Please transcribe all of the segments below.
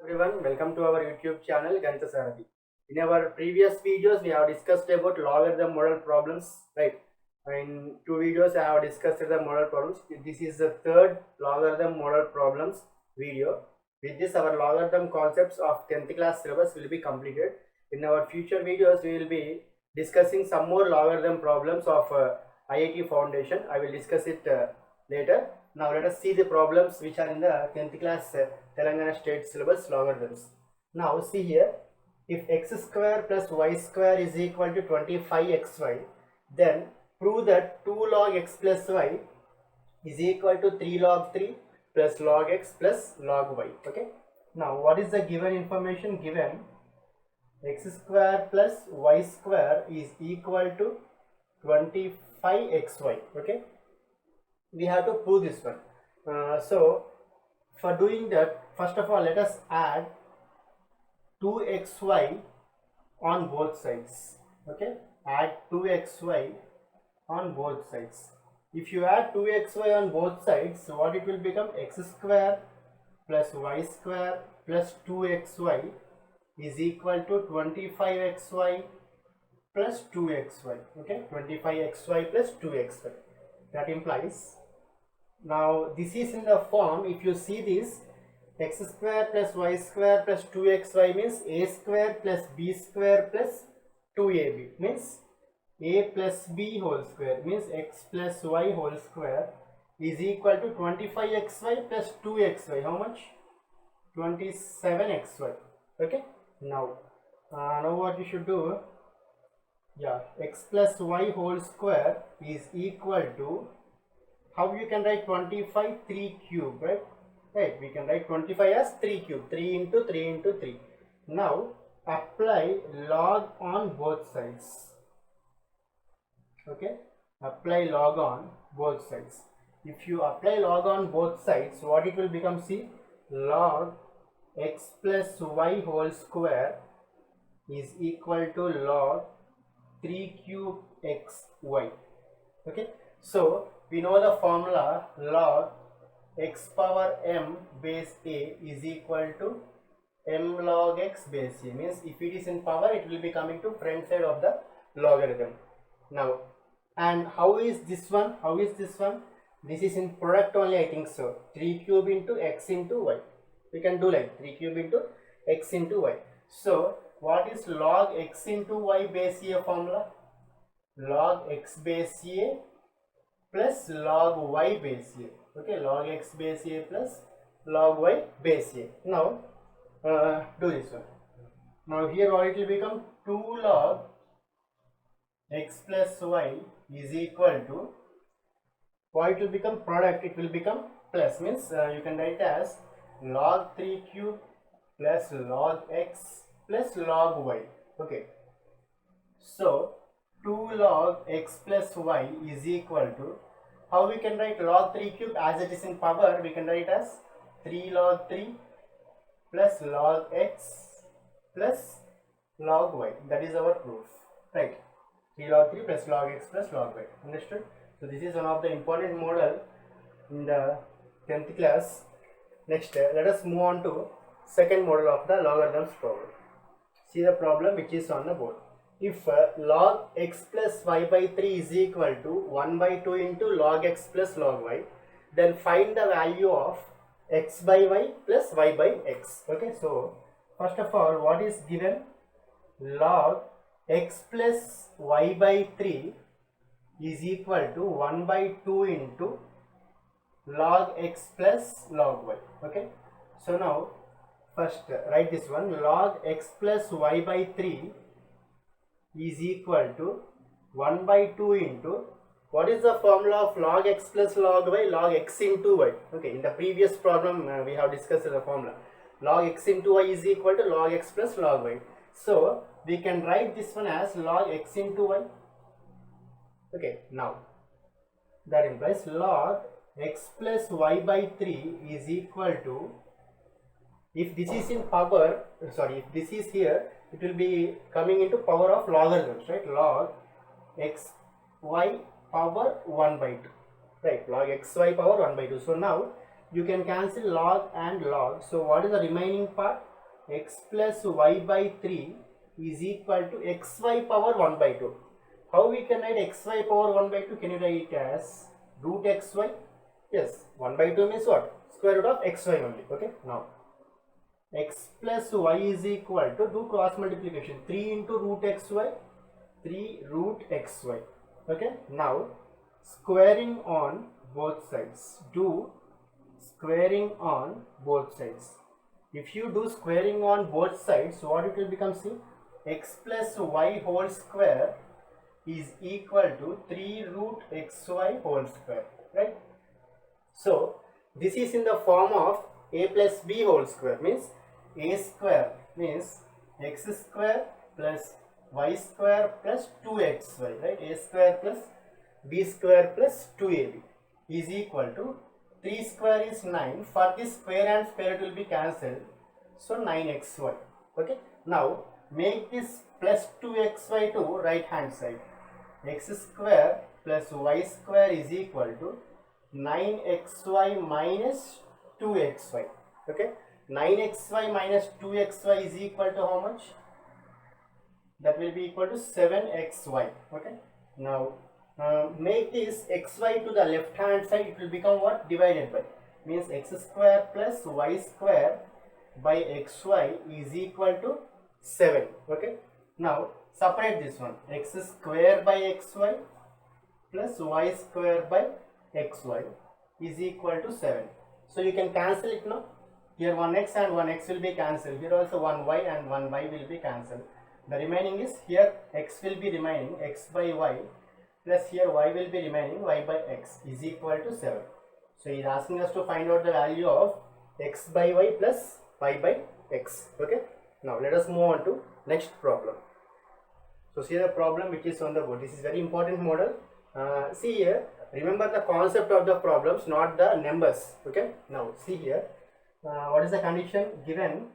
Everyone, welcome to our YouTube channel Ganitha Sarathi. In our previous videos, we have discussed about logarithm model problems, right? In two videos, I have discussed the model problems. This is the third logarithm model problems video. With this, our logarithm concepts of 10th class syllabus will be completed. In our future videos, we will be discussing some more logarithm problems of IIT Foundation. I will discuss it later. Now let us see the problems which are in the 10th class Telangana state syllabus logarithms. Now see here, if x square plus y square is equal to 25xy, then prove that 2 log x plus y is equal to 3 log 3 plus log x plus log y. Okay. Now what is the given information? Given x square plus y square is equal to 25xy. Okay. We have to prove this one. So for doing that, first of all, let us add 2xy on both sides. Okay, add 2xy on both sides. If you add 2xy on both sides, so what it will become? X square plus y square plus 2xy is equal to 25xy plus 2xy. Okay, 25xy plus 2xy. That implies, now this is in the form, if you see this, x square plus y square plus 2xy means a square plus b square plus 2ab, means a plus b whole square, means x plus y whole square is equal to 25xy plus 2xy. How much? 27xy. Okay. Now what you should do, yeah, x plus y whole square is equal to, how you can write 25? 3 cube, right? Right, we can write 25 as 3 cube, 3 into 3 into 3. Now apply log on both sides. Okay, apply log on both sides. If you apply log on both sides, what it will become? See, log x plus y whole square is equal to log 3 cube xy. Okay, so we know the formula, log x power m base a is equal to m log x base a, means if it is in power, it will be coming to front side of the logarithm. Now, and how is this one? How is this one? This is in product only, I think so. 3 cube into x into y. We can do like 3 cube into x into y. So what is log x into y base a formula? Log x base a plus log y base a. Okay, log x base a plus log y base a. Now do this one. Now here what it will become? 2 log x plus y is equal to, what it will become? Product, it will become plus, means you can write as log 3 cube plus log x plus log y. Okay, so 2 log x plus y is equal to, how we can write log 3 cube? As it is in power, we can write as 3 log 3 plus log x plus log y. That is our proof, right? 3 log 3 plus log x plus log y. Understood? So this is one of the important model in the 10th class. Next, let us move on to second model of the logarithms problem. See the problem which is on the board. If log x plus y by 3 is equal to 1 by 2 into log x plus log y, then find the value of x by y plus y by x. Okay, so first of all, what is given? Log x plus y by 3 is equal to 1 by 2 into log x plus log y. Okay, so now first write this one, log x plus y by 3 is equal to 1 by 2 into, what is the formula of log x plus log y? Log x into y. Okay, in the previous problem we have discussed the formula. Log x into y is equal to log x plus log y. So we can write this one as log x into y. Okay, now that implies log x plus y by 3 is equal to, if this is in power, sorry, if this is here, it will be coming into power of logarithms, right? Log x y power 1 by 2, right? Log x y power 1 by 2. So now you can cancel log and log. So what is the remaining part? x plus y by 3 is equal to xy power 1 by 2. How we can write xy power 1 by 2? Can you write it as root xy? Yes, 1 by 2 means what? Square root of xy only. Okay, now x plus y is equal to, do cross multiplication, 3 into root xy, 3 root xy. Okay, now squaring on both sides. Do squaring on both sides. If you do squaring on both sides, what it will become? See, x plus y whole square is equal to 3 root xy whole square, right? So this is in the form of a plus b whole square, means a square means x square plus y square plus 2xy, right? A square plus b square plus 2ab is equal to 3 square is 9. For this square and square it will be cancelled, so 9xy. Okay, now make this plus 2xy to right hand side. X square plus y square is equal to 9xy minus 2xy. Okay, 9xy minus 2xy is equal to how much? That will be equal to 7xy. Okay, now make this xy to the left hand side. It will become what? Divided by, means x square plus y square by xy is equal to 7. Okay, now separate this one. X square by xy plus y square by xy is equal to 7. So you can cancel it now. Here 1x and 1x will be cancelled. Here also 1y and 1y will be cancelled. The remaining is, here x will be remaining, x by y, plus here y will be remaining, y by x is equal to 7. So he is asking us to find out the value of x by y plus y by x. Okay, now let us move on to next problem. So see the problem which is on the board. This is very important model. See here, remember the concept of the problems, not the numbers. Okay, now see here, what is the condition given?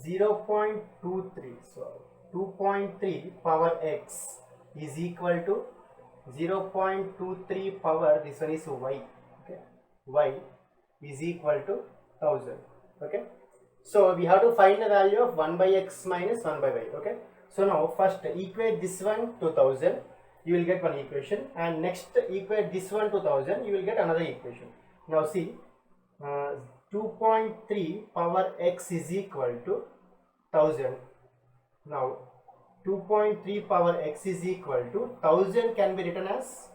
0.23, so 2.3 power x is equal to 0.23 power, this one is y. Okay, y is equal to 1000. Okay, so we have to find the value of 1 by x minus 1 by y. Okay, so now first equate this one to 1000, you will get one equation, and next equate this one to 1000, you will get another equation. Now see, 2.3 power x is equal to 1000. Now 2.3 power x is equal to 1000 can be written as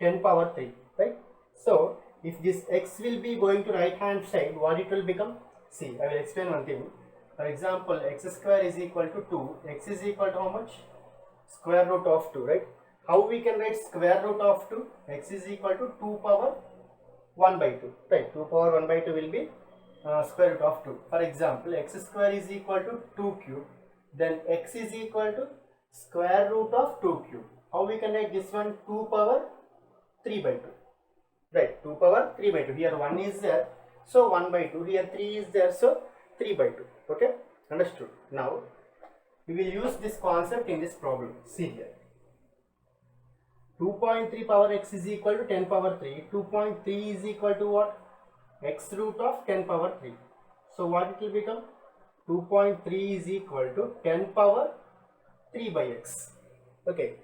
10 power 3, right? So if this x will be going to right hand side, what it will become? See, I will explain one thing. For example, x square is equal to 2. X is equal to how much? Square root of 2, right? How we can write square root of 2? X is equal to 2 power 1 by 2, right? 2 power 1 by 2 will be square root of 2. For example, x square is equal to 2 cube. Then x is equal to square root of 2 cube. How we can write this one? 2 power 3 by 2. Right, 2 power 3 by 2. Here 1 is there, so 1 by 2. Here 3 is there, so 3 by 2. Okay, understood. Now we will use this concept in this problem. See here, 2.3 power x is equal to 10 power 3. 2.3 is equal to what? X root of 10 power 3. So what it will become? 2.3 is equal to 10 power 3 by x. Okay,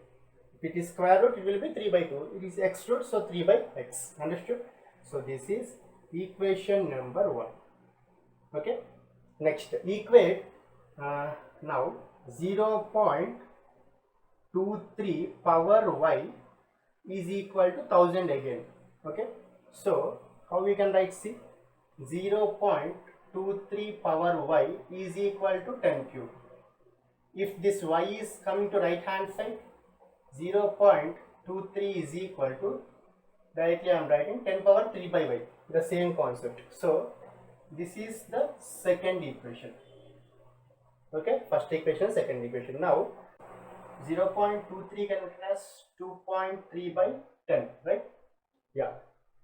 if it is square root, it will be 3 by 2. It is x root, so 3 by x. Understood? So this is equation number 1. Okay, next equate now 0.23 power y is equal to 1000 again. Okay, so how we can write? See, 0.23 power y is equal to 10 cube. If this y is coming to right hand side, 0.23 is equal to, directly I am writing 10 power 3 by y, the same concept. So this is the second equation. Okay, first equation, second equation. Now 0.23 can be written as 2.3 by 10, right? Yeah.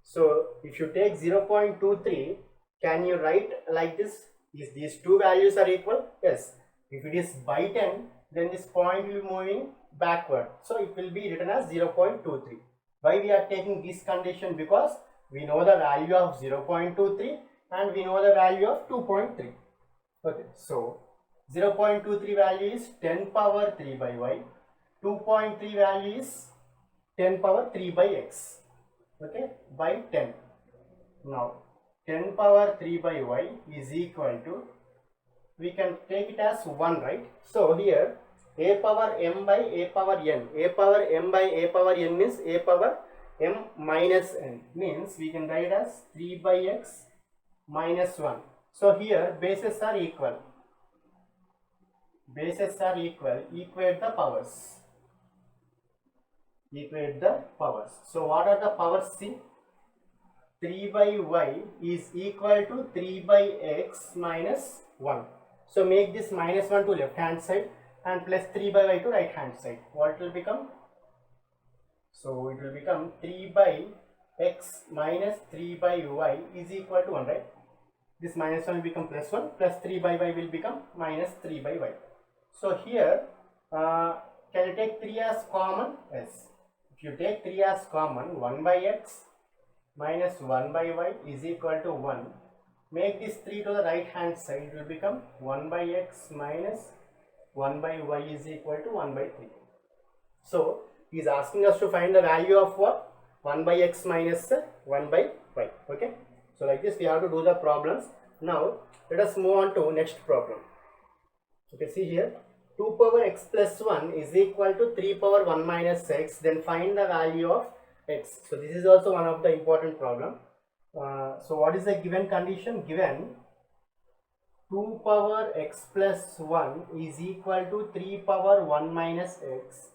So if you take 0.23, can you write like this? Is these two values are equal? Yes. If it is by 10, then this point will be moving backward, so it will be written as 0.23. Why we are taking this condition? Because we know the value of 0.23. and we know the value of 2.3. Okay, so 0.23 value is 10 power 3 by y, 2.3 value is 10 power 3 by x, okay, by 10. Now 10 power 3 by y is equal to, we can take it as 1, right? So here a power m by a power n, a power m by a power n means a power m minus n, means we can write as 3 by x minus 1. So here bases are equal, equate the powers, So what are the powers? See, 3 by y is equal to 3 by x minus 1. So make this minus 1 to left hand side and plus 3 by y to right hand side. What will become? So it will become 3 by x minus 3 by y is equal to 1, right? This minus 1 will become plus 1, plus 3 by y will become minus 3 by y. So here, can you take 3 as common? Yes. If you take 3 as common, 1 by x minus 1 by y is equal to 1. Make this 3 to the right hand side, it will become 1 by x minus 1 by y is equal to 1 by 3. So he is asking us to find the value of what? 1 by x minus 1 by y. Okay. So like this we have to do the problems. Now let us move on to next problem. Okay, see here, 2 power x plus 1 is equal to 3 power 1 minus x. Then find the value of x. So this is also one of the important problem. So what is the given condition? Given 2 power x plus 1 is equal to 3 power 1 minus x.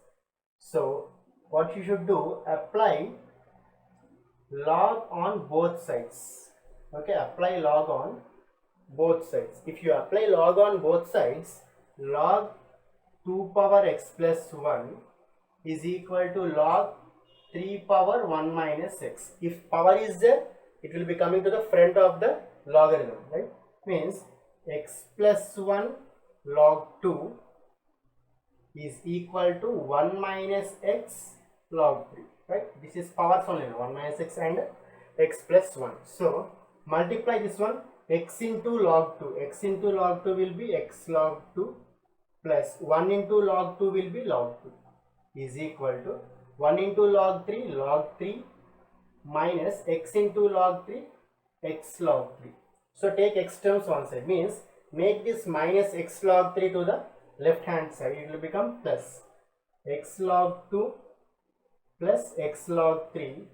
So what you should do, apply log on both sides. Okay, apply log on both sides. If you apply log on both sides, log 2 power x plus 1 is equal to log 3 power 1 minus x. If power is there, it will be coming to the front of the logarithm, right? Means x plus 1 log 2 is equal to 1 minus x log 3, right? This is powers only, 1 minus x and x plus 1. So multiply this one, x into log 2, x into log 2 will be x log 2 plus 1 into log 2 will be log 2 is equal to 1 into log 3 minus x into log 3 x log 3. So take x terms one side, means make this minus x log 3 to the left hand side, it will become plus x log 2 plus x log 3.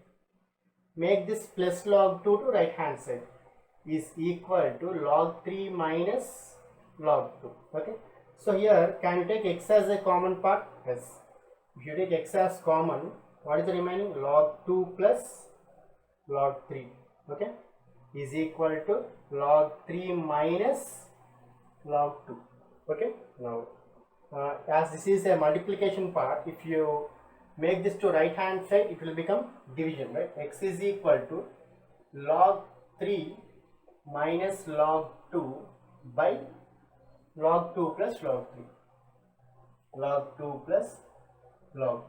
Make this plus log 2 to right hand side is equal to log 3 minus log 2. Okay. So here, can you take x as a common part? Yes. If you take x as common, what is the remaining? Log 2 plus log 3. Okay. Is equal to log 3 minus log 2. Okay. Now, as this is a multiplication part, if you make this to right hand side, it will become division, right? X is equal to log 3 minus log 2 by log 2 plus log 3. Log 2 plus log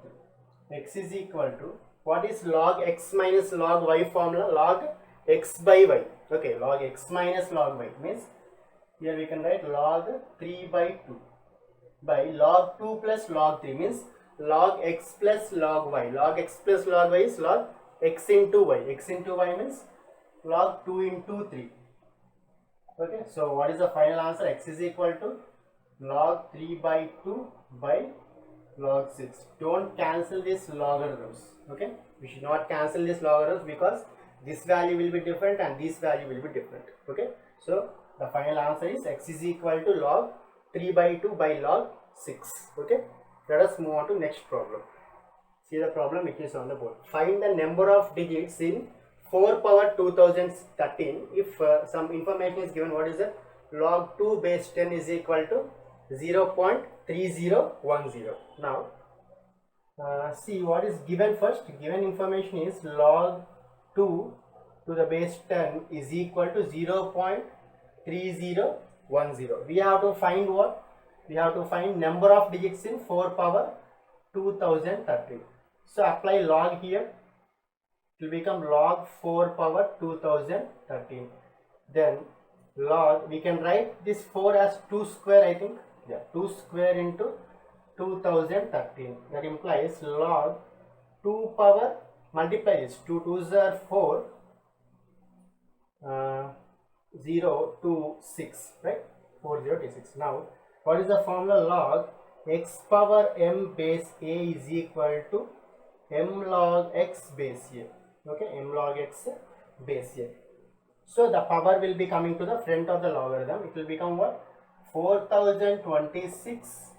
3. X is equal to, what is log x minus log y formula? Log x by y. Okay, log x minus log y means here we can write log 3 by 2 by log 2 plus log 3 means log x plus log y. Log x plus log y is log x into y. X into y means log 2 into 3. Okay, so what is the final answer? X is equal to log 3 by 2 by log 6. Don't cancel these logarithms. Okay, we should not cancel these logarithms because this value will be different and this value will be different. Okay, so the final answer is x is equal to log 3 by 2 by log 6. Okay, let us move on to next problem. See the problem which is on the board. Find the number of digits in 4 power 2013 if some information is given. What is it? Log 2 base 10 is equal to 0.3010. Now see what is given first. Given information is log 2 to the base 10 is equal to 0.3010. We have to find what? We have to find number of digits in 4 power 2013. So apply log here. It will become log 4 power 2013. then log, we can write this 4 as 2 square, I think. Yeah, 2 square into 2013. That implies log 2 power, multiply this, 2 2s are 4, 0 to 6, right? 4 0 to 6. Now, what is the formula? Log x power m base a is equal to m log x base a. Okay, m log x base a. So the power will be coming to the front of the logarithm. It will become what? 4026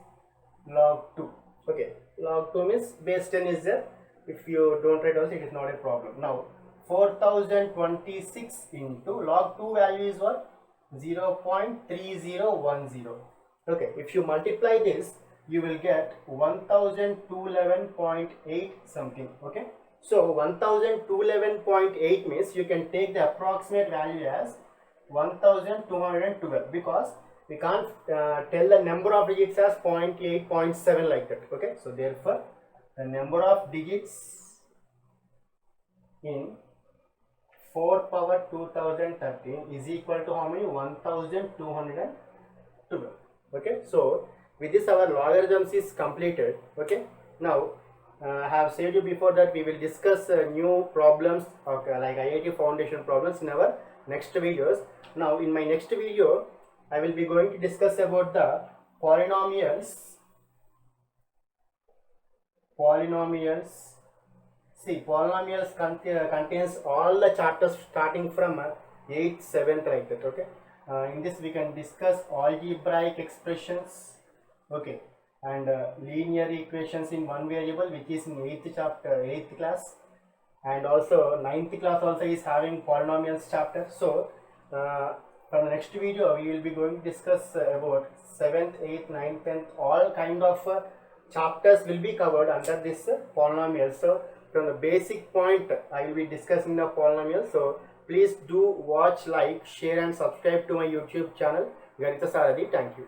log 2. Okay, log 2 means base 10 is there. If you don't write also, it is not a problem. Now 4026 into log 2 value is what? 0.3010. Okay, if you multiply this, you will get 1211.8 something. Okay, so 1211.8 means you can take the approximate value as 1212 because we can't tell the number of digits as 0.8, 0.7 like that. Okay, so therefore the number of digits in 4 power 2013 is equal to how many? 1212. Okay, so with this our logarithms is completed. Okay, now I have said you before that we will discuss new problems, okay, like IIT foundation problems in our next videos. Now in my next video I will be going to discuss about the polynomials. See, polynomials contains all the chapters starting from 8th, 7th like that. Okay, in this we can discuss algebraic expressions, okay, and linear equations in one variable, which is in 8th chapter, 8th class, and also 9th class also is having polynomials chapter. So from the next video we will be going to discuss about 7th, 8th, 9th, 10th, all kind of chapters will be covered under this polynomial. So from the basic point I will be discussing the polynomial. So please do watch, like, share and subscribe to my YouTube channel Ganitha Sarathi. Thank you.